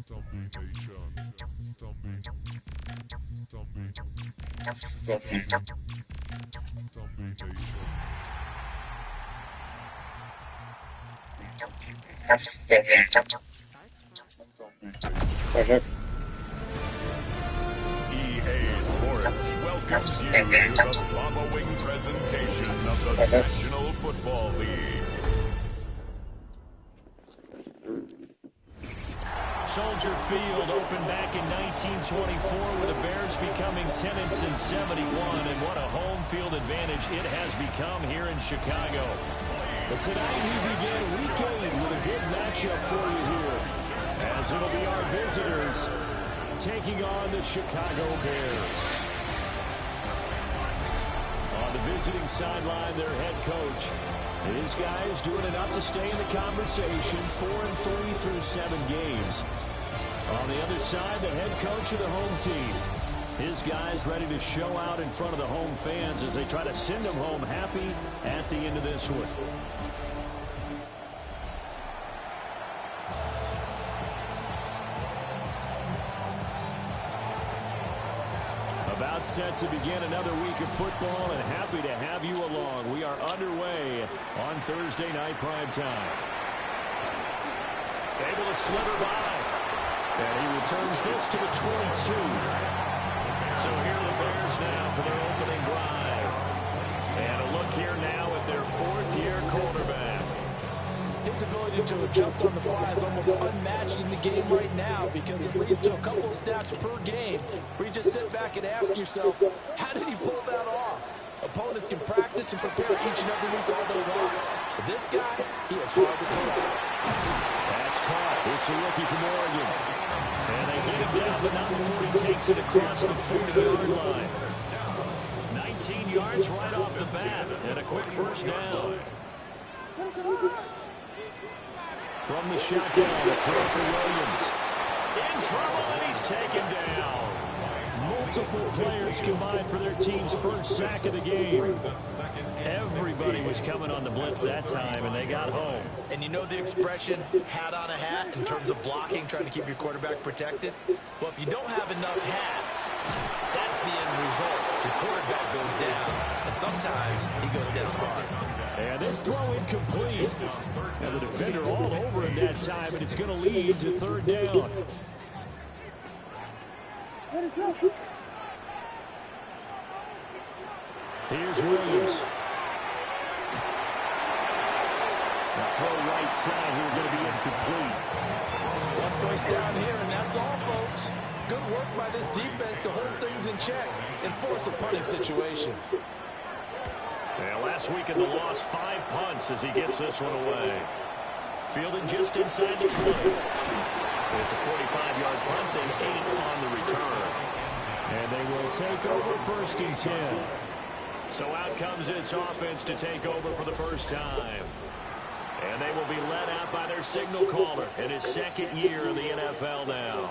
Sports welcomes you to the following presentation of the National Football League. Soldier Field opened back in 1924 with the Bears becoming tenants in 71, and what a home field advantage it has become here in Chicago. But tonight we begin Week 8 with a good matchup for you here, as it'll be our visitors taking on the Chicago Bears. On the visiting sideline, their head coach. His guys doing enough to stay in the conversation, 4-3 through 7 games. On the other side, the head coach of the home team. His guys ready to show out in front of the home fans as they try to send them home happy at the end of this one. About set to begin another week of football, and happy to have you along. We are underway on Thursday night prime time. Able to slither by. And he returns this to the 22. So here are the Bears now for their opening drive. And a look here now at their fourth-year quarterback. His ability to adjust on the fly is almost unmatched in the game right now, because it leads to a couple of snaps per game where you just sit back and ask yourself, how did he pull that off? Opponents can practice and prepare each and every week all day long. But this guy, he is hard to pull out. That's caught. It's a rookie from Oregon. And they get him down, but not before he takes it across the 40-yard line. 19 yards right off the bat, and a quick first down. From the shotgun, a throw for Williams. In trouble, and he's taken down. Multiple players combined for their team's first sack of the game. Everybody was coming on the blitz that time, and they got home. And you know the expression, hat on a hat, in terms of blocking, trying to keep your quarterback protected? Well, if you don't have enough hats, that's the end result. Your quarterback goes down, and sometimes he goes down hard. And this throw incomplete. And the defender all over him that time, and it's going to lead to third down. Here's Williams. The throw right side here going to be incomplete. One first down here, and that's all, folks. Good work by this defense to hold things in check and force a punting situation. And last week in the loss, 5 punts as he gets this one away. Fielding just inside the 20. It's a 45-yard punt, then 8 on the return. And they will take over first and 10. So out comes this offense to take over for the first time. And they will be led out by their signal caller in his second year in the NFL now.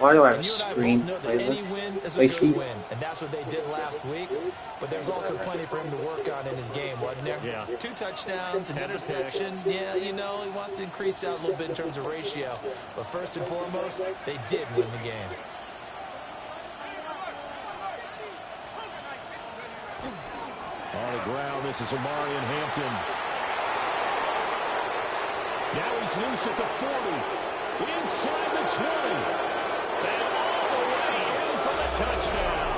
Why do I have a screen to play any this? win is a good win, and that's what they did last week. But there's also plenty for him to work on in his game, wasn't there? Yeah. 2 touchdowns, an interception. Yeah, you know, he wants to increase that a little bit in terms of ratio. But first and foremost, they did win the game. On the ground, this is Omari and Hampton. Now he's loose at the 40. Inside the 20. And all the way in for the touchdown.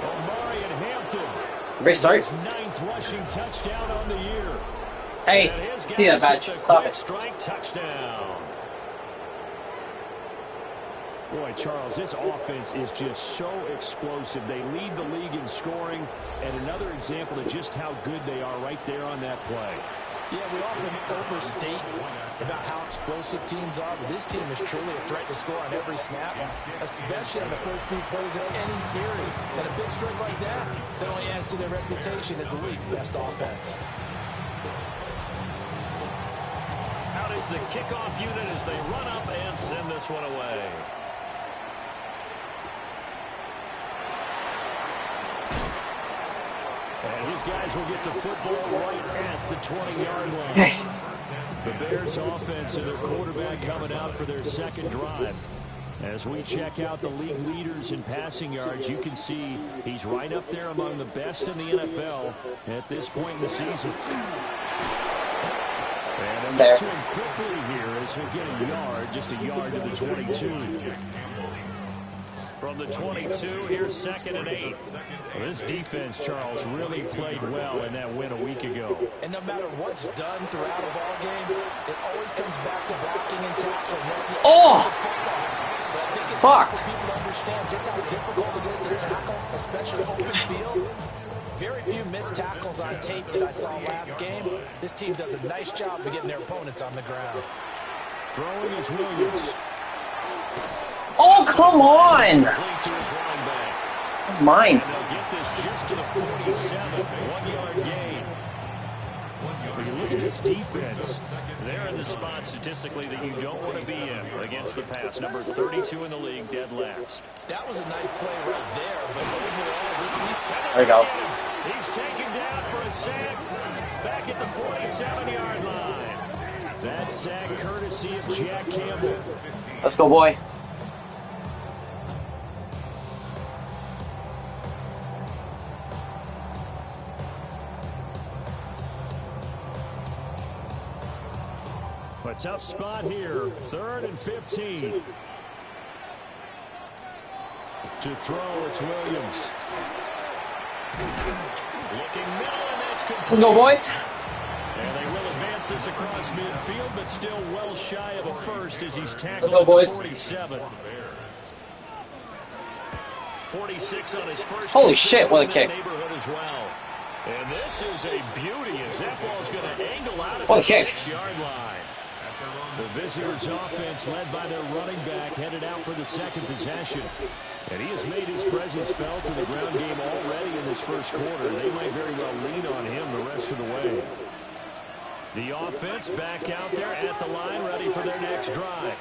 Omari and Hampton. Great start. His 9th rushing touchdown on the year. Hey, see that badge. Stop it. Strike touchdown. Boy, Charles, this offense is just so explosive. They lead the league in scoring, and another example of just how good they are right there on that play. Yeah, we often overstate about how explosive teams are, but this team is truly a threat to score on every snap, especially on the first few plays of any series. And a big strike like that only adds to their reputation as the league's best offense. Out is the kickoff unit as they run up and send this one away. And his guys will get the football right at the 20-yard line. The Bears offense and their quarterback coming out for their second drive. As we check out the league leaders in passing yards, you can see he's right up there among the best in the NFL at this point in the season. And they'll get to him quickly here as he'll get a yard, just a yard to the 22. From the 22, here's 2nd and 8. Well, this defense, Charles, really played well in that win a week ago. And no matter what's done throughout a ball game, it always comes back to blocking and tackling. That's the fuck! People understand just how difficult it is to tackle, especially open field. Very few missed tackles on tape that I saw last game. This team does a nice job of getting their opponents on the ground. Throwing is Williams. Oh, come on! That's mine. They'll get this just to the 47. 1-yard gain. When you look at this defense, they're in the spot statistically that you don't want to be in against the pass. Number 32 in the league, dead last. That was a nice play right there, but overall, this season... There we go. He's taken down for a sack back at the 47-yard line. That sack courtesy of Jack Campbell. Let's go, boy. A tough spot here. 3rd and 15. To throw, it's Williams. Looking middle, and that's complete. Let's go, boys. And they will advance this across midfield, but still well shy of a first as he's tackled Let's go, at boys. 47. 46 on his first. Holy shit, what a kick. Neighborhood as well. And this is a beauty as that ball's going to angle out of What a the kick. 6-yard line. The visitors' offense, led by their running back, headed out for the second possession. And he has made his presence felt in the ground game already in this first quarter. They might very well lean on him the rest of the way. The offense back out there at the line, ready for their next drive.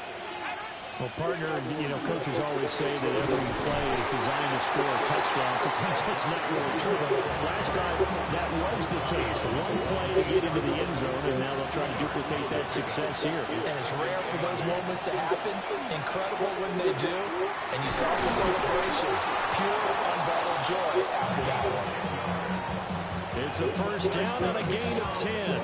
Well, partner, coaches always say that every play is designed to score a touchdown. Sometimes that's not really true, but last time that was the case. One play to get into the end zone, and now they'll try to duplicate that success here. And it's rare for those moments to happen. Incredible when they do. And you saw the celebrations. Pure, unbridled joy after that one. It's a first down on a gain of 10.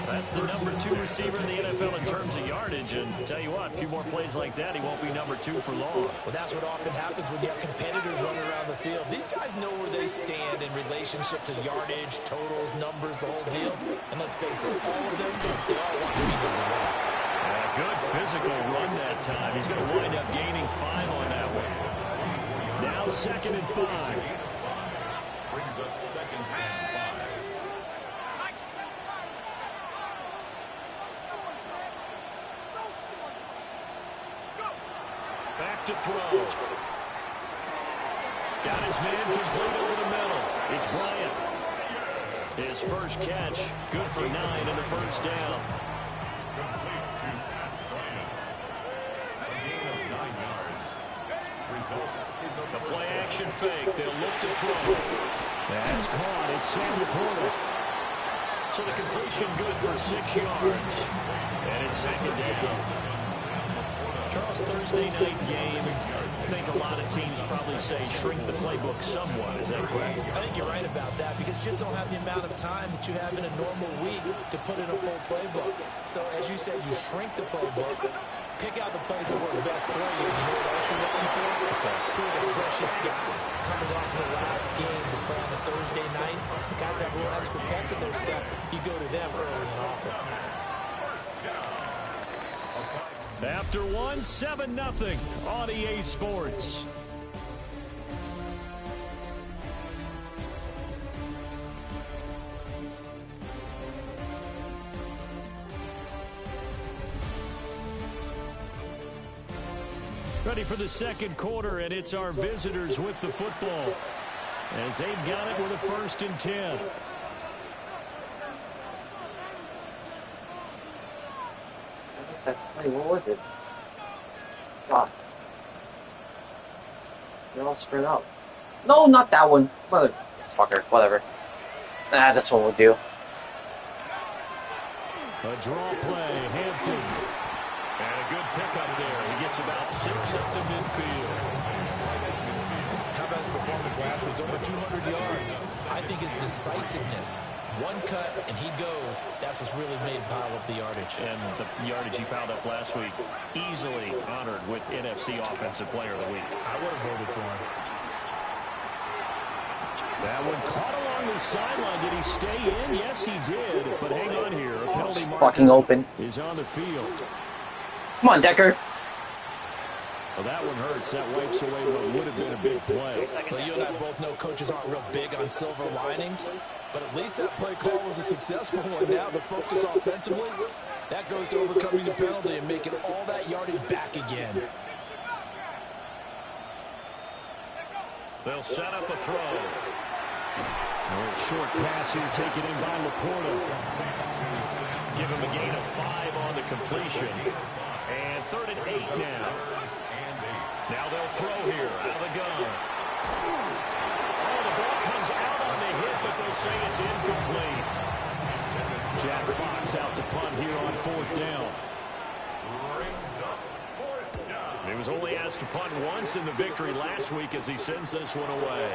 That's the number 2 receiver in the NFL in terms of yardage. And tell you what, a few more plays like that, he won't be number 2 for long. Well, that's what often happens when you have competitors running around the field. These guys know where they stand in relationship to yardage, totals, numbers, the whole deal. And let's face it, all of them, they all want to be number 1. Good physical run that time. He's going to wind up gaining 5 on that one. Now 2nd and 5. Brings up 2nd and 5. Back to throw. Got his man complete over the middle. It's Bryant. His first catch, good for 9 in the first down. The play action fake. They'll look to throw. That's caught. It's Sam Porter. So the completion good for 6 yards. And it's 2nd down. Charles, Thursday night game, I think a lot of teams probably say shrink the playbook somewhat. Is that correct? I think you're right about that because you just don't have the amount of time that you have in a normal week to put in a full playbook. So as you said, you shrink the playbook, pick out the plays that work best for you. You know what else you're looking for? Who are the freshest guys coming off the last game to play on a Thursday night? Guys have a little extra pep in their step. You go to them early and often. After 1, 7-0 on EA Sports. Ready for the second quarter, and it's our visitors with the football as they've got it with a 1st and 10. Hey, what was it? God. They're all spread out. No, not that one. Motherfucker, whatever. This one will do. A draw play, Hampton. And a good pickup there. He gets about 6 up the midfield. How about his performance last week? Over 200 yards. I think his decisiveness. One cut, and he goes. That's what's really made him pile up the yardage. And the yardage he piled up last week, easily honored with NFC Offensive Player of the Week. I would have voted for him. That one caught along the sideline. Did he stay in? Yes, he did. But hang on here. A penalty It's marker fucking open. is on the field. Come on, Decker. Well, that one hurts. That wipes away what would have been a big play. Well, you and I both know coaches aren't real big on silver linings, but at least that play call was a successful one. Now the focus offensively, that goes to overcoming the penalty and making all that yardage back again. They'll set up a throw. A short pass here taken in by Laporta. Give him a gain of 5 on the completion. And 3rd and 8 now. Now they'll throw here out of the gun. Oh, the ball comes out on the hit, but they'll say it's incomplete. Jack Fox out to punt here on 4th down. He was only asked to punt once in the victory last week as he sends this one away.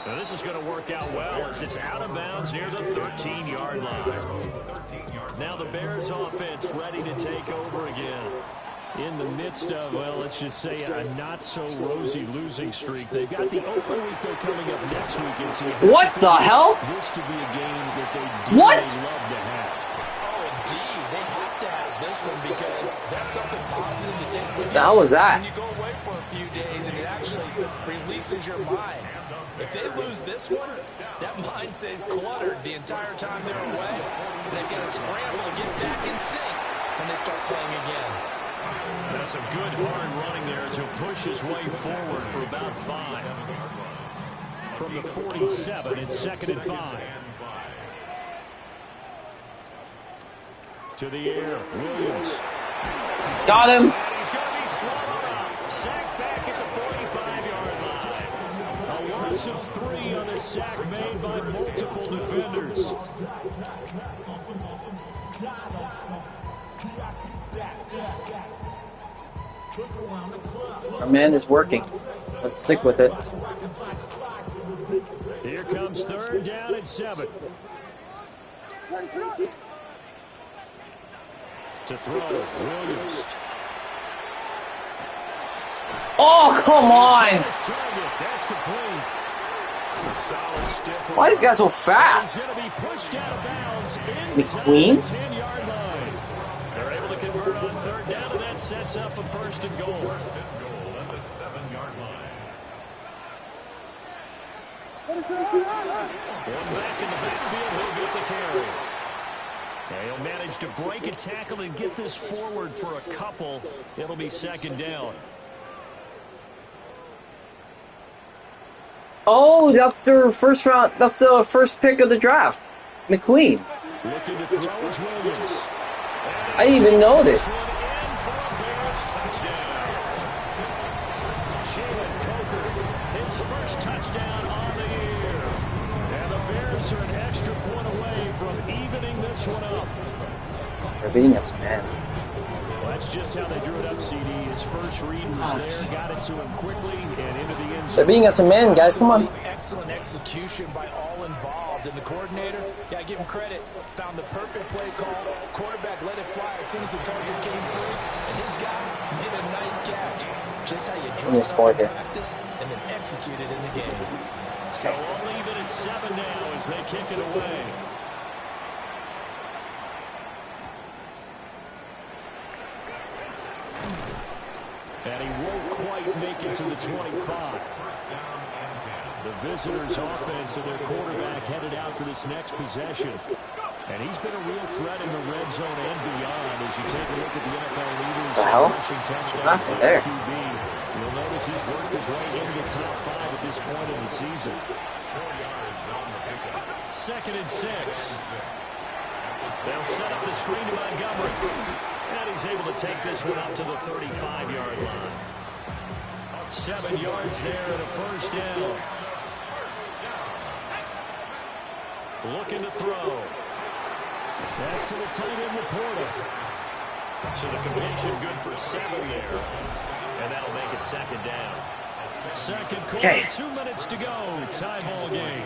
Now this is going to work out well as it's out of bounds near the 13-yard line. Now the Bears offense ready to take over again. In the midst of, well, let's just say a not-so-rosy losing streak. They've got the open week, though, coming up next week. What the hell? This to be a game that they do What? love to have. Oh, indeed. They have to have this one because that's something positive to take with you. What the hell was that? When you go away for a few days and it actually releases your mind. If they lose this one, that mind stays cluttered the entire time they're away. They've got to scramble to get back in sync when they start playing again. That's some good hard running there as he'll push his way forward for about 5. From the 47, it's 2nd and 5. To the air, Williams. Got him. And he's going to be swallowed up. Sacked back at the 45-yard line. A loss of 3 on the sack made by multiple defenders. Our man is working. Let's stick with it. Here comes 3rd down and 7. To throw, Williams. Oh, come on. That's complete. Why is this guy so fast? He's going to be pushed out of bounds McQueen? inside the 10-yard line. They're able to convert on 3rd down, and that sets up a 1st and goal. At the 7-yard line. One back in the backfield, he'll get the carry. And he'll manage to break a tackle and get this forward for a couple. It'll be 2nd down. Oh, that's their first round. That's the first pick of the draft. McQueen. Looking to throw is Williams. I didn't even know this. His first touchdown on the year. And the Bears are an extra point away from evening this one up. They're beating us, man. Well, that's just how they drew it up, CD. His first read was there, got it to him quickly, and into the end zone. They're beating us, man, guys. Come on. Excellent execution by all involved. And the coordinator, got to give him credit, found the perfect play call. Quarterback let it fly as soon as the target came through. And his guy made a nice catch. Just how you drill it out in practice and then execute it in the game. So we'll leave it at 7 now as they kick it away. And he won't quite make it to the 25. The visitors' offense and their quarterback headed out for this next possession. And he's been a real threat in the red zone and beyond as you take a look at the NFL leaders in rushing touchdowns by there. QB. You'll notice he's worked his way into the top 5 at this point in the season. 2nd and 6. They'll set up the screen to Montgomery. And he's able to take this one up to the 35-yard line. 7 yards there and a 1st down. Looking to throw. That's to the tight end Laporta. So the completion good for 7 there. And that'll make it second down. Second quarter, 2 minutes to go. Tie ball game.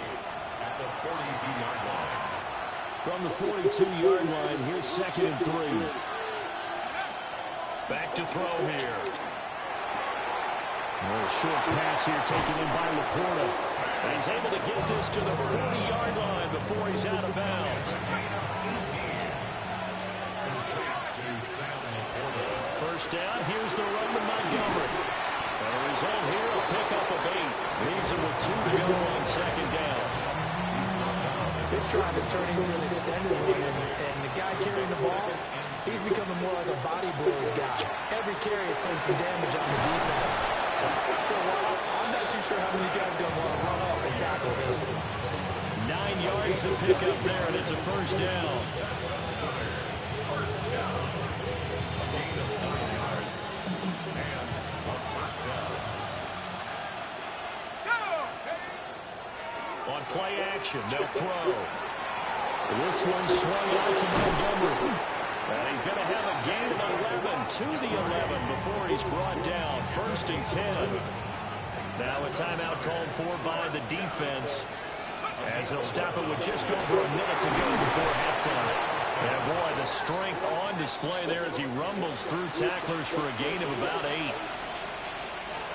From the 42-yard line, here's 2nd and 3. Back to throw here. A short pass here taken in by Laporta. And he's able to get this to the 40-yard line before he's out of bounds. First down, here's the run to Montgomery. And the result here, a pickup of 8. Leaves him with 2 to go on second down. This drive is turning into an extended one, and the guy carrying the ball, he's becoming more like a body blows guy. Every carry is putting some damage on the defense. So after a while, I'm not too sure how many guys are going to want to run up and tackle him. 9 yards to pick up there, and it's a first down. On play action, they'll throw. This one swung out to Montgomery. And he's going to have a gain of 11 to the 11 before he's brought down. 1st and 10. Now a timeout called for by the defense, as they'll stop it with just over a minute to go before halftime. And boy, the strength on display there as he rumbles through tacklers for a gain of about 8.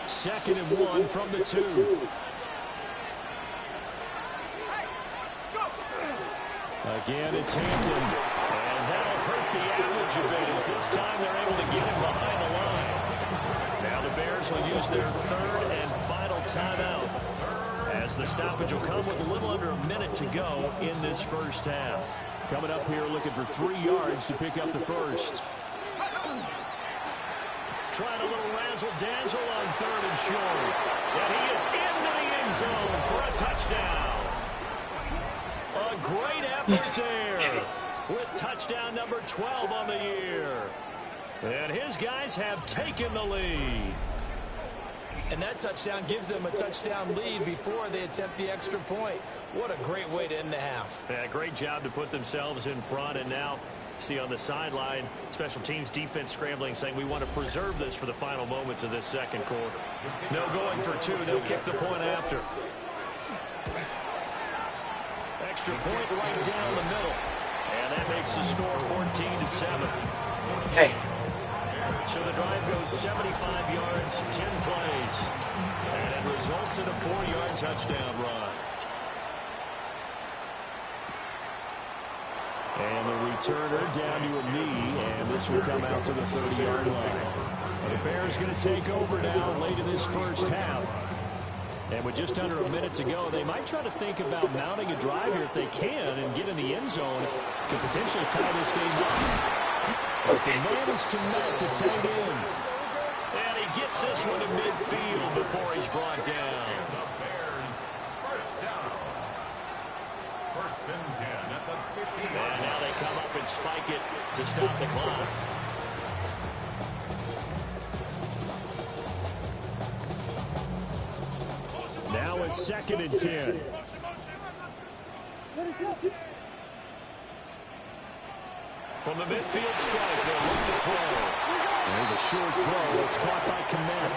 2nd and 1 from the 2. Again, it's Hampton, and that'll hurt the average a bit as this time they're able to get him behind the line. Now the Bears will use their 3rd and final timeout, as the stoppage will come with a little under a minute to go in this first half. Coming up here looking for 3 yards to pick up the first. Trying a little razzle-dazzle on 3rd and short. And he is into the end zone for a touchdown. A great effort there with touchdown number 12 on the year. And his guys have taken the lead. And that touchdown gives them a touchdown lead before they attempt the extra point. What a great way to end the half. Yeah, great job to put themselves in front. And now, see on the sideline, special teams defense scrambling, saying we want to preserve this for the final moments of this second quarter. No going for 2. They'll kick the point after. Extra point right down the middle. And that makes the score 14-7. Okay. So the drive goes 75 yards, 10 plays. And it results in a 4-yard touchdown run. And the returner down to a knee, and this will come out to the 30-yard line. So the Bears going to take over now late in this first half. And with just under a minute to go, they might try to think about mounting a drive here if they can and get in the end zone to potentially tie this game up. But the man is connect the tight end. And he gets this one to midfield before he's brought down. The Bears, first down. 1st and 10 at the 50. And now they come up and spike it to stop the clock. Now it's 2nd and 10. From the midfield stripe, they'll look to throw. There's a short throw. It's caught by Kmet.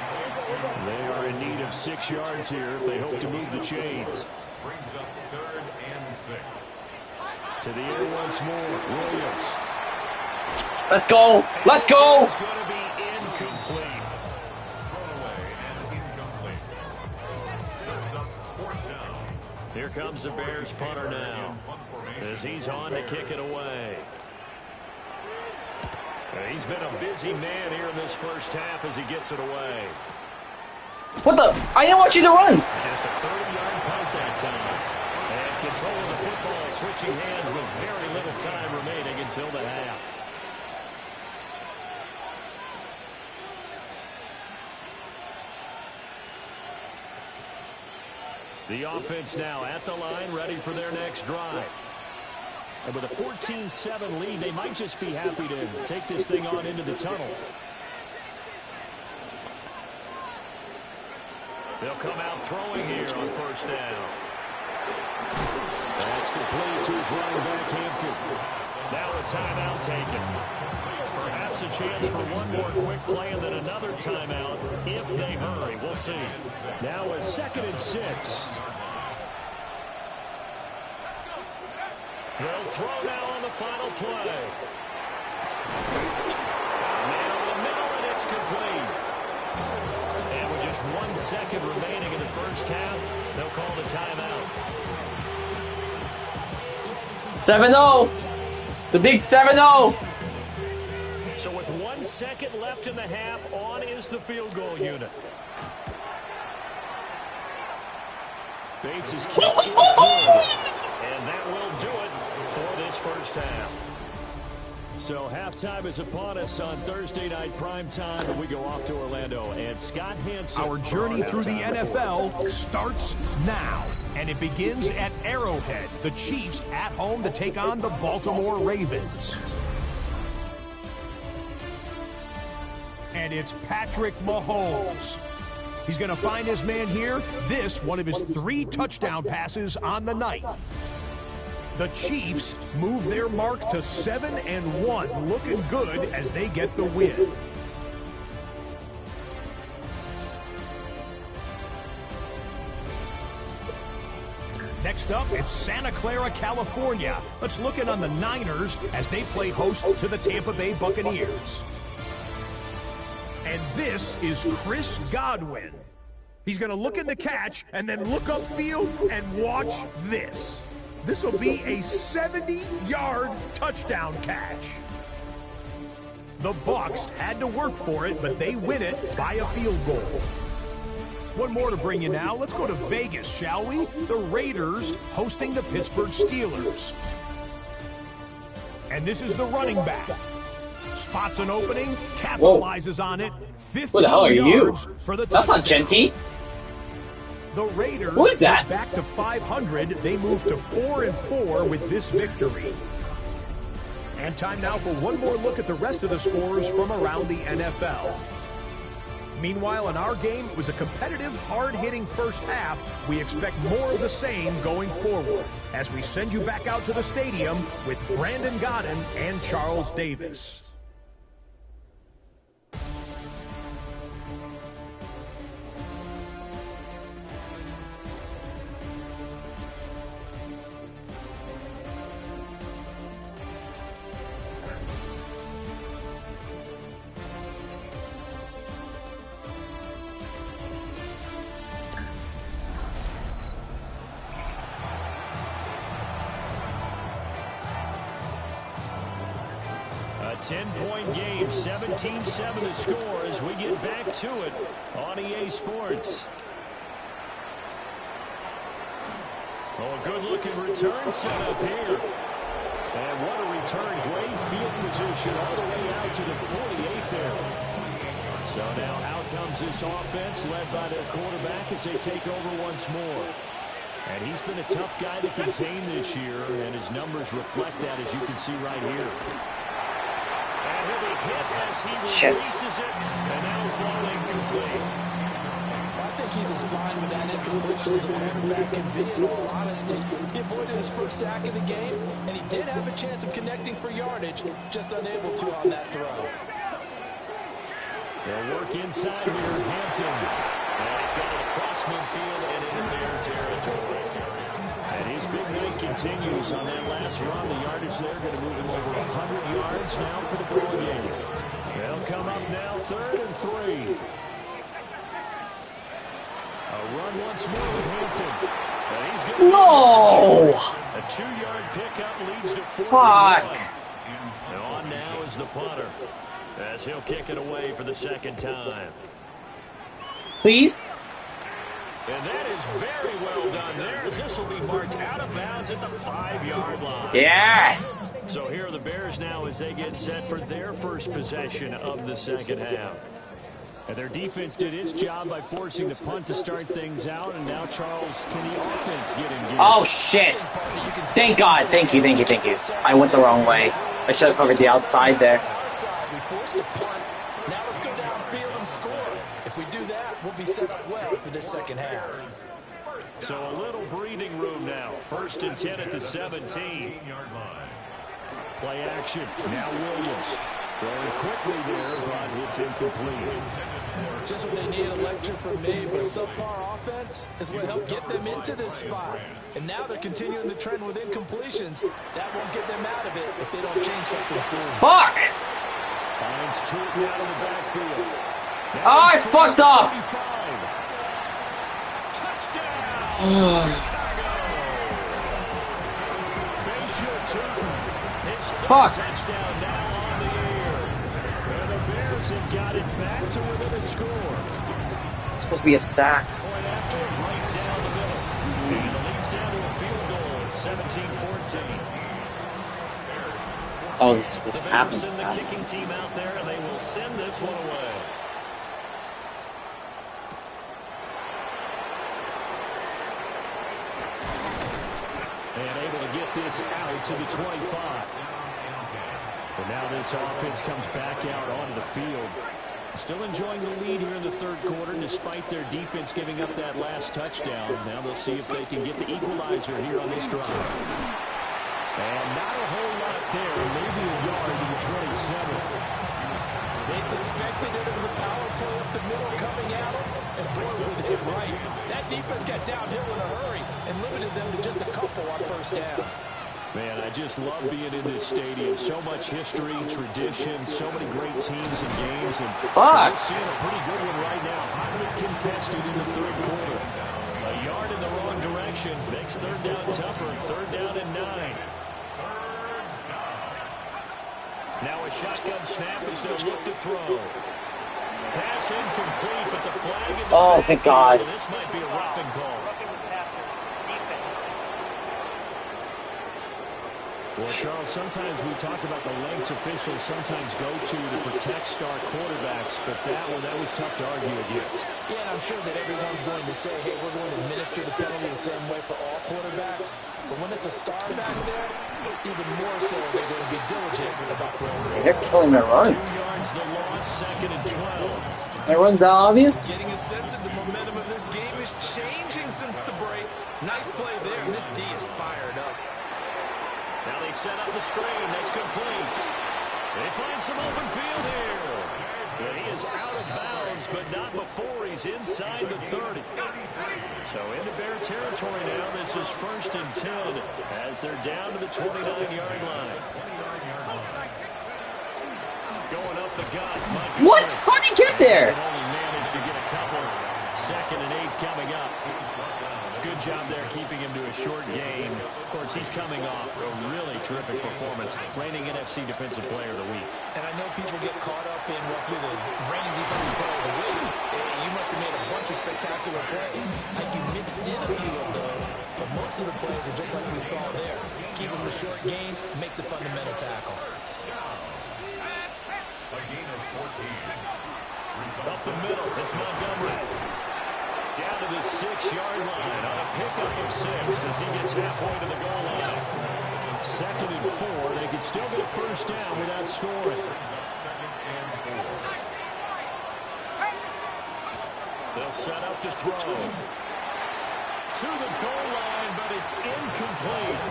They are in need of 6 yards here if they hope to move the chains. Brings up 3rd and 6. To the air once more. Williams. Let's go. Let's go. It's going to be incomplete. Throwaway and incomplete. Sets up 4th down. Here comes the Bears punter now, as he's on to kick it away. He's been a busy man here in this first half as he gets it away. What the? I didn't want you to run. Just a 30-yard punt that time. And control of the football, switching hands with very little time remaining until the half. The offense now at the line, ready for their next drive. And with a 14-7 lead, they might just be happy to take this thing on into the tunnel. They'll come out throwing here on 1st down. That's complete to his running back, Hampton. Now a timeout taken. Perhaps a chance for one more quick play and then another timeout if they hurry. We'll see. Now a 2nd and 6. They'll throw now on the final play. Man over the middle, and it's complete. And with just 1 second remaining in the first half, they'll call the timeout. 7-0. The big 7-0. So with 1 second left in the half, on is the field goal unit. Bates is kick is good. And that will do it for this first half. So halftime is upon us on Thursday night primetime. We go off to Orlando. And Scott Hansen. Our journey through the NFL starts now. And it begins at Arrowhead. The Chiefs at home to take on the Baltimore Ravens. And it's Patrick Mahomes. He's going to find his man here. This, one of his 3 touchdown passes on the night. The Chiefs move their mark to 7-1, looking good as they get the win. Next up, it's Santa Clara, California. Let's look in on the Niners as they play host to the Tampa Bay Buccaneers. And this is Chris Godwin. He's going to look in the catch and then look upfield and watch this. This will be a 70-yard touchdown catch. The Bucs had to work for it, but they win it by a field goal. One more to bring you now. Let's go to Vegas, shall we? The Raiders hosting the Pittsburgh Steelers. And this is the running back. Spots an opening, capitalizes on it. 15 Who the hell are you? yards for the touchdown. That's not Genty. The Raiders Who is that? back to 500. They move to 4-4 with this victory. And time now for one more look at the rest of the scores from around the NFL. Meanwhile, in our game, it was a competitive, hard-hitting first half. We expect more of the same going forward as we send you back out to the stadium with Brandon Godden and Charles Davis. A 10-point game, 17-7 to score as we get back to it on EA Sports. Oh, a good-looking return set up here. And what a return. Great field position all the way out to the 48 there. So now out comes this offense led by their quarterback as they take over once more. And he's been a tough guy to contain this year, and his numbers reflect that, as you can see right here. And he'll be hit as he releases it, and that'll fall incomplete. I think he's as fine with that incompletion as a quarterback can be, in all honesty. He avoided his first sack of the game, and he did have a chance of connecting for yardage, just unable to on that throw. They'll work inside here, Hampton. And he's got it across midfield and into their territory. And his big night continues on that last run. The yardage there going to move him over 100 yards now for the ball game. They'll come up now 3rd and 3. A run once more with Hampton. And he's going to No! a 2-yard pickup leads to 4th Fuck. and on now is the punter, as he'll kick it away for the second time. Please? And that is very well done there, as this will be marked out of bounds at the 5-yard line. Yes! So here are the Bears now as they get set for their first possession of the second half. And their defense did its job by forcing the punt to start things out. And now, Charles, can the offense get in gear? Oh, shit. Thank God. Thank you. I went the wrong way. I should have covered the outside there. We forced a punt. Now let's go downfield and score. If we do that, we'll be set up well for this second half. So a little breathing room now. 1st and 10 at the 17. Play action. Now Williams. Throwing quickly there, but it's incomplete. Just what they need, a lecture from me, but so far offense is what helped get them into this spot. And now they're continuing the trend with incompletions. That won't get them out of it if they don't change something soon. Fuck! Finds Troughton out of the backfield. Oh, I fucked up! Touchdown! Fuck! Touchdown now on the air. And the Bears have got it back to within a score. It's supposed to be a sack. Point after it, right down the middle. And it leads down to a field goal at 17-14. Oh, this was The Bears happening. send the kicking team out there, and they will send this one away. And able to get this out to the 25. And now this offense comes back out onto the field. Still enjoying the lead here in the third quarter, despite their defense giving up that last touchdown. Now they'll see if they can get the equalizer here on this drive. And not a whole lot there, maybe a yard to the 27. They suspected that it was a power play up the middle coming at them, and boy, was it right. That defense got downhill in a hurry and limited them to just a couple on first down. Man, I just love being in this stadium. So much history, tradition, so many great teams and games. And Fuck! we're seeing a pretty good one right now. Highly contested in the third quarter. A yard in the wrong direction makes third down tougher. Third down and 9. Now a shotgun snap as they'll look to throw. Pass incomplete, but the flag in the Oh, thank God. This might be a roughing call. Well, Charles, sometimes we talked about the lengths officials sometimes go to protect star quarterbacks, but that was tough to argue against. Yeah, and I'm sure that everyone's going to say, hey, we're going to administer the penalty the same way for all quarterbacks. But when it's a star back there, even more so they're going to be diligent about throwing the ball. They're killing my runs. 2 yards the loss, second and 12. My runs are obvious. Getting a sense that the momentum of this game is changing since the break. Nice play there, and this D is fired up. Now they set up the screen. That's complete. They find some open field here. But he is out of bounds, but not before he's inside the 30. So into Bear territory now. This is 1st and 10 as they're down to the 29-yard line. Going up the gut. What? How'd he get there? Only managed to get a couple. 2nd and 8 coming up. Good job there keeping him to a short gain. Of course, he's coming off a really terrific performance, reigning NFC Defensive Player of the Week. And I know people get caught up in what you're the reigning Defensive Player of the Week. You must have made a bunch of spectacular plays. Like you mixed in a few of those, but most of the plays are just like we saw there. Keep them to short gains, make the fundamental tackle. Up the middle, it's Montgomery. Down to the 6-yard line on a pickup of 6 as he gets halfway to the goal line. 2nd and 4. They can still get a first down without scoring. They'll set up to throw. To the goal line, but it's incomplete.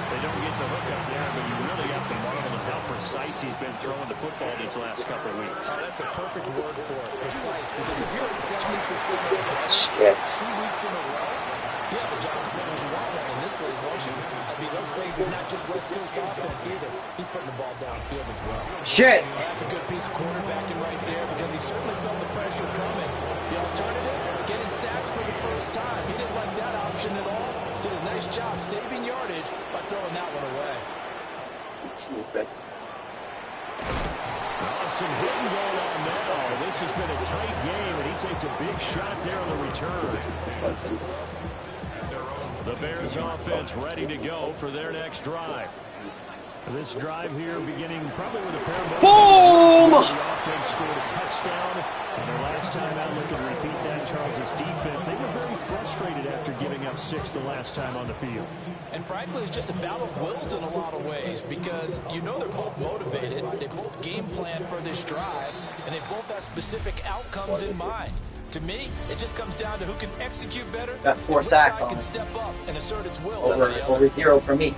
They don't get the hook up there, but you really have to marvel at how precise he's been throwing the football these last couple of weeks. Oh, that's a perfect word for it, precise. Because if you're at 70% Shit. 2 weeks in a row, you have a job as long as you want one in this league, won't you? I mean, let's face it, it's not just West Coast offense either. He's putting the ball downfield as well. Shit. Well, that's a good piece of quarterbacking right there because he certainly felt the pressure coming. The alternative, getting sacked for the first time. He didn't like that option at all. Did a nice job saving yardage by throwing that one away. Some hitting going on now. This has been a tight game, and he takes a big shot there on the return. The Bears offense ready to go for their next drive. This drive here beginning probably with a pair of... Boom! The offense scored a touchdown. And their last time out, looking to repeat that, Charles' defense, they were very frustrated after giving up 6 the last time on the field. And frankly, it's just a battle of wills in a lot of ways because you know they're both motivated. They both game plan for this drive, and they both have specific outcomes in mind. To me, it just comes down to who can execute better. Got 4 sacks on can step up and assert its will. over 0 for me.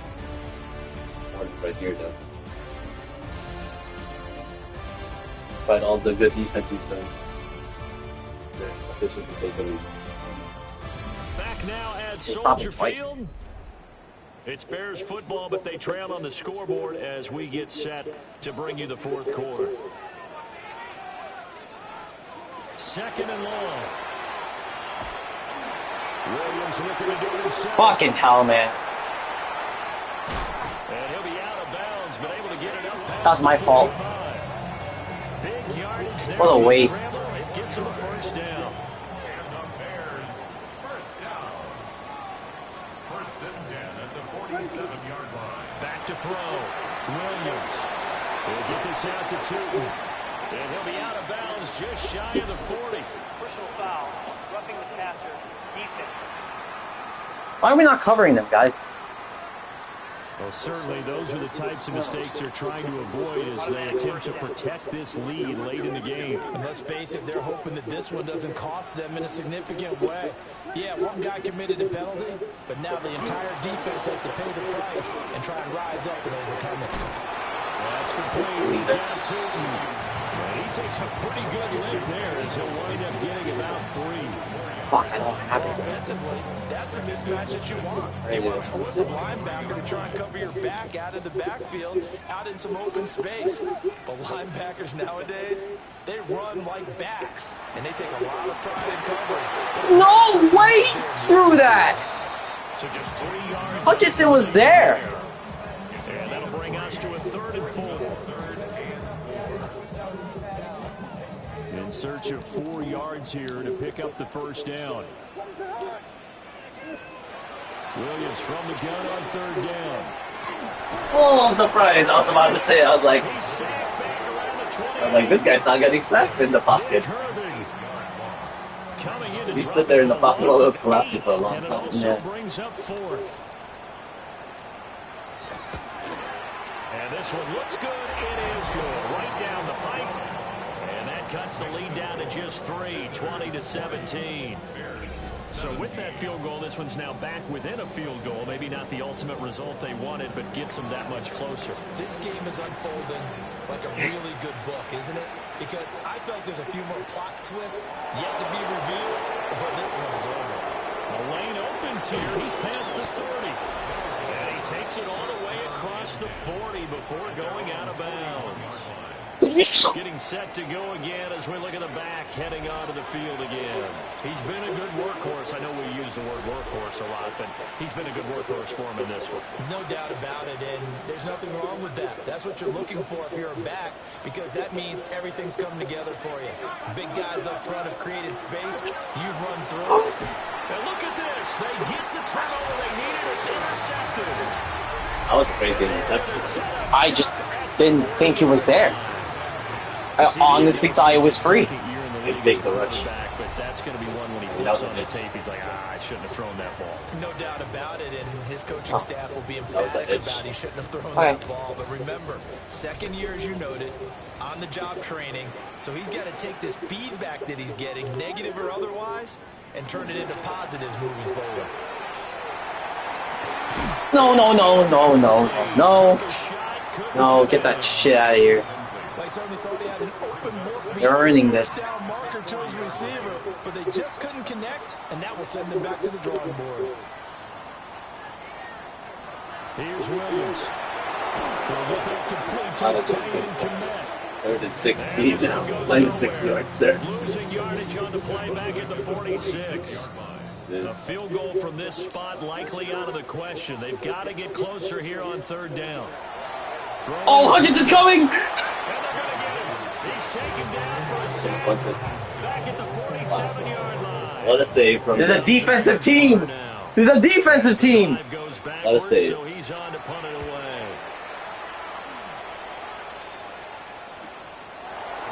right here, though. Despite all the good defense he's done, their position to take the lead. Back now at Stop Soldier it twice. Field. It's Bears football, but they trail on the scoreboard as we get set to bring you the fourth quarter. Second and long. Williams looking to do it himself. Fucking hell, man. And he'll be out of bounds, but able to get it up past That was my the fault. 45. Big yardage there. What a waste. It gets him a first down. And the Bears, first down. First and 10 at the 47-yard line. Back to throw. Williams will get this out to Tootin. And he'll be out of bounds just shy of the 40. Personal foul, roughing the passer, defense. Why are we not covering them, guys? Well, certainly those are the types of mistakes they're trying to avoid as they attempt to protect this lead late in the game. And let's face it, they're hoping that this one doesn't cost them in a significant way. Yeah, one guy committed a penalty, but now the entire defense has to pay the price and try and rise up and overcome it. That's complete. He's got Tootin. And he takes a pretty good lift there as he'll wind up getting about 3. Fuck, I don't have it. Offensively, that's the mismatch that you want. You want to force a linebacker to try and cover your back out of the backfield, out in some open space. But linebackers nowadays, they run like backs, and they take a lot of pride in covering. No way through that! So just 3 yards. Hutchinson was there. And that'll bring us to a 3rd and 4. In search of 4 yards here to pick up the first down. Williams from the gun on 3rd down. Oh, I'm surprised. I was about to say, I was like, this guy's not getting sacked in the pocket. He stood there in the pocket while it was collapsing for a long And it time. also Yeah. brings up 4th. And this one looks good. It is good. Right down the pipe. And that cuts the lead down to just 3, 20-17. So with that field goal, this one's now back within a field goal. Maybe not the ultimate result they wanted, but gets them that much closer. This game is unfolding like a really good book, isn't it? Because I feel like there's a few more plot twists yet to be revealed before this one is over. The lane opens here. He's past the 30. And he takes it all the way across the 40 before going out of bounds. Getting set to go again as we look at the back, heading onto the field again. He's been a good workhorse. I know we use the word workhorse a lot, but he's been a good workhorse for him in this one. No doubt about it, and there's nothing wrong with that. That's what you're looking for if you're a back, because that means everything's coming together for you. Big guys up front have created space. You've run through it. And look at this. They get the turnover they needed. It's intercepted. That was a crazy interception. I just didn't think he was there. I honestly thought it was free. Big the rush. But that's going to be one when he flips on the tape. He's like, I shouldn't have thrown that ball. No doubt about it, and his coaching staff will be was emphatic the edge. about he shouldn't have thrown Okay. that ball. But remember, second year, as you noted, on-the-job training, so he's got to take this feedback that he's getting, negative or otherwise, and turn it into positives moving forward. No, no, no, no, no, no. No, get that shit out of here. They certainly thought he had an open look. They're earning this. Down marker to his receiver, but they just couldn't connect, and that will send them back to the drawing board. Here's Williams. He'll get that complete to his tight end Kmet. 3rd and 16 now. Minus 6 yards there. Losing yardage on the play back at the 46. A field goal from this spot likely out of the question. They've got to get closer here on 3rd down. Oh, Hutchinson's coming! And they're going to get him. He's taken down for a sack. Back at the 47-yard line. What a save from There's a defensive team! There's a defensive team! Goes What a backwards, save. so he's on to punt it away.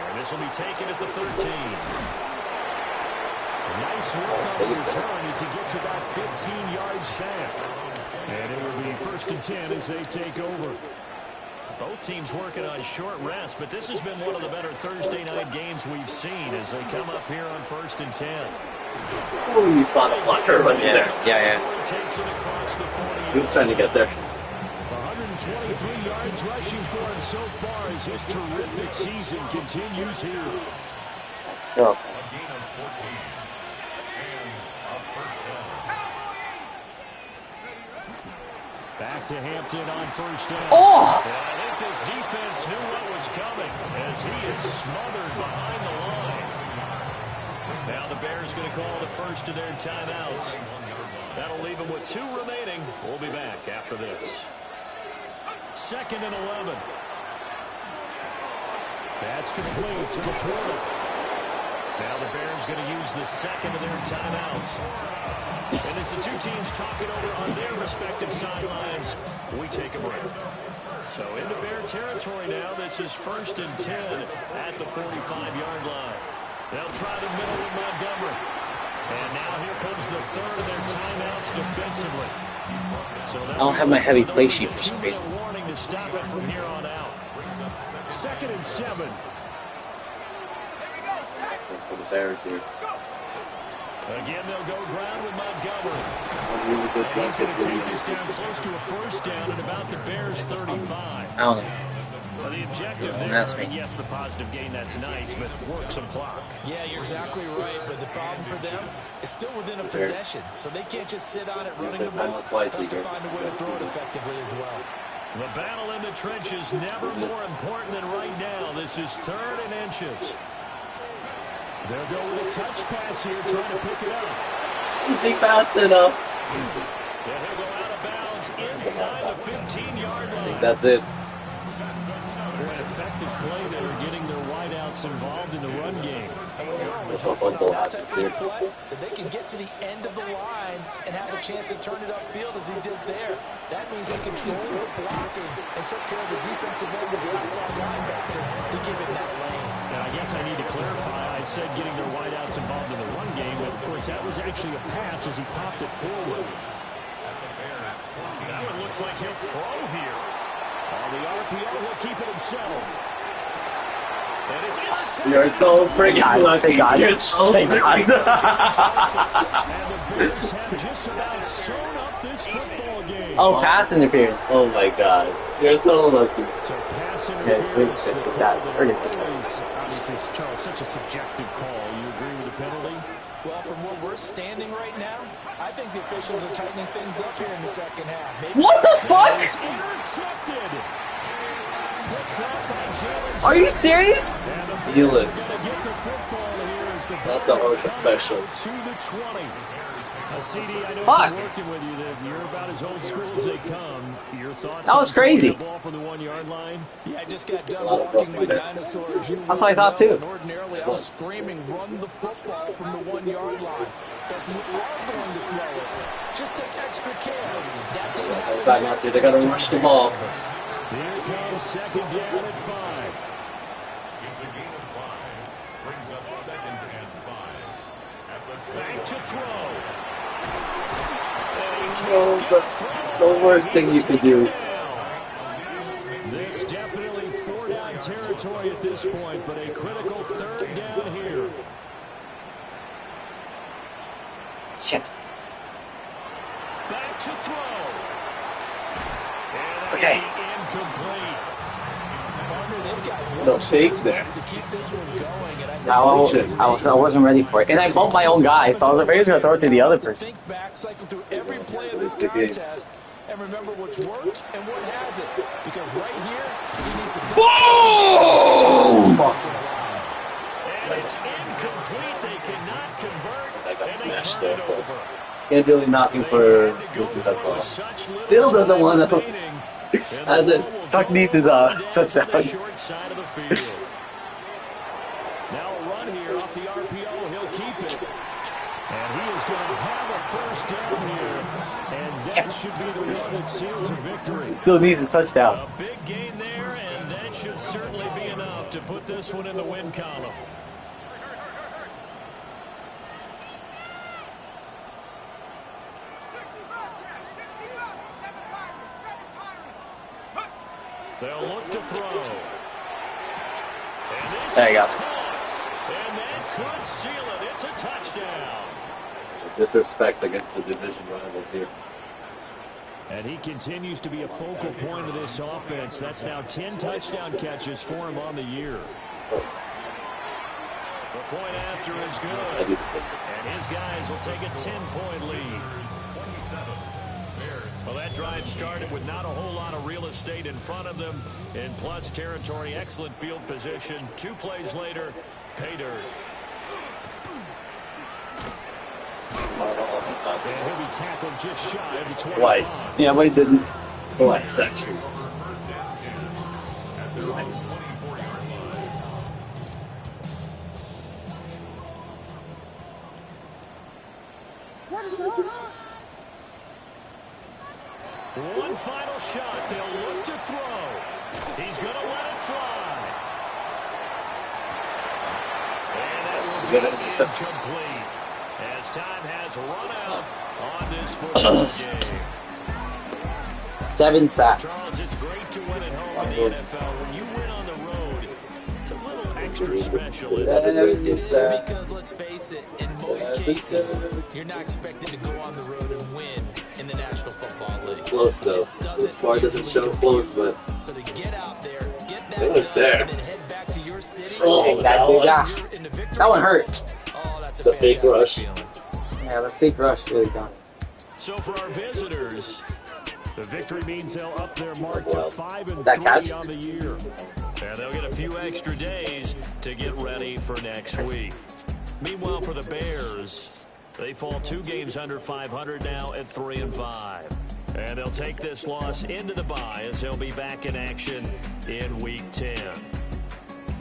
And this will be taken at the 13. Nice work on the return as he gets about 15-yard sack. And it will be 1st and 10 as they take over. Both teams working on short rest, but this has been one of the better Thursday night games we've seen as they come up here on 1st and 10. Oh, you saw the blocker run there. Yeah. Takes it across the 40. He was trying to get there. 123 yards rushing for him so far as his terrific season continues here. Oh. A gain of 14. And a first down. Back to Hampton on first down. Oh! Well, I think this defense knew what was coming as he is smothered behind the line. Now the Bears going to call the first of their timeouts. That'll leave them with 2 remaining. We'll be back after this. 2nd and 11. That's complete to the portal. Now the Bears going to use the 2nd of their timeouts. And as the 2 teams talk it over on their respective sidelines, we take a break. So into Bear territory now. This is 1st and 10 at the 45-yard line. They'll try the middle with Montgomery. And now here comes the 3rd of their timeouts defensively. So I don't have my heavy play sheet for some reason. Warning to stop it from here on out. 2nd and 7. Excellent for the Bears here. Again, they'll go ground with Montgomery. Really good He's going to take this down close to a first down at about the Bears' 35. I don't know. Well, the objective there, That's me. yes, the positive gain, that's nice, but work some clock. Yeah, you're exactly right, but the problem for them is still within a possession, so they can't just sit on it running the ball. They have to find a way to throw it effectively as well. The battle in the trenches never more important than right now. This is 3rd and inches. They'll go with a touch pass here, trying to pick it up. Is he fast enough? Yeah, he'll go out of bounds inside the 15-yard line. That's it. An effective play there, getting their wideouts involved in the run game. That's what football happens here. If they can get to the end of the line and have a chance to turn it upfield as he did there, that means they controlled the blocking and took care of the defensive end of the outside linebacker to give it that lane. Now, I guess I need to clarify. I said getting their wideouts involved in the run game, but of course that was actually a pass as he popped it forward. Now it looks like he'll throw here. On the RPO, he'll keep it himself. And it's intercepted. You're so freaking lucky. Thank God. You're so Thank God. And the Bears have just about sewn up this football game. Oh, pass interference. Oh my God. You're so lucky. So pass Yeah, it's interference. really expensive. That Obviously, Charles, such a subjective call. You agree with the penalty? Well, from where we're standing right now, I think the officials are tightening things up here in the second half. Maybe What the fuck? Intercepted. Picked up by Jalen. Are you serious? Feel it. Gonna get the football here as the Not the Orca special. to the 20. CD, I know Fuck. from working with you that you're about as old school as they come. Your thoughts That was on crazy. the ball from the 1-yard line? Yeah, I just got done A lot of walking my roughing there. dinosaurs. That's what I thought too. And ordinarily, I was screaming, run the football from the 1-yard line. But you are going to throw it. Just take extra care. That didn't happen. Back out here. They gotta rush the ball. Here comes 2nd down at 5. It's a gain of 5. Brings up 2nd and 5. At the Back to throw. The worst thing you could do. This definitely 4-down territory at this point, but a critical 3rd down here. Shit. Back to throw. And Okay. incomplete. No fakes there. To keep this one going, and I wasn't ready for it. And I bumped my own guy, so I was afraid he was going to throw it to the other person. think back, cycle through every play of this Good game. contest, and remember what's worked and what hasn't. Because right here, he needs to Boom! And it's incomplete. They cannot convert. That got and they smashed turn there, it so over. can't really knock him for losing that ball. Still doesn't want to. As it. Tuck needs his touchdown. Short side of the field. Now a run here off the RPO. He'll keep it. And he is going to have a first down here. And that should be the one that seals a victory. Still needs his touchdown. A big gain there, and that should certainly be enough to put this one in the win column. They'll look to throw. And this There you is go. caught. And that could seal it. It's a touchdown. Disrespect against the division rivals here. And he continues to be a focal point of this offense. That's now 10 touchdown catches for him on the year. The point after is good. And his guys will take a 10-point lead. Well, that drive started with not a whole lot of real estate in front of them. In plus territory, excellent field position. 2 plays later, pay dirt. And he'll be tackled just shy of the 25. Twice. Yeah, but he didn't. Twice, actually. Nice. One final shot. They'll look to throw. He's going to let it fly. And that will be incomplete. As time has run out on this football game. 7 sacks. Charles, it's great to win at home in the NFL. When you win on the road, it's a little extra special, isn't it? It is because, let's face it, in most cases, you're not expected to go on the road and win in the National Football League. It's close, though. This part doesn't show close, but... So to get out there, get that done, there. And then head back to your city. Oh, that one hurt. Oh, that's a the fake rush. feeling. Yeah, the fake rush really got. So for our visitors, the victory means they'll up their mark to 5-3 on the year. And they'll get a few extra days to get ready for next week. Meanwhile, for the Bears, they fall 2 games under 500 now at 3-5. And they'll take this loss into the bye as they'll be back in action in Week 10.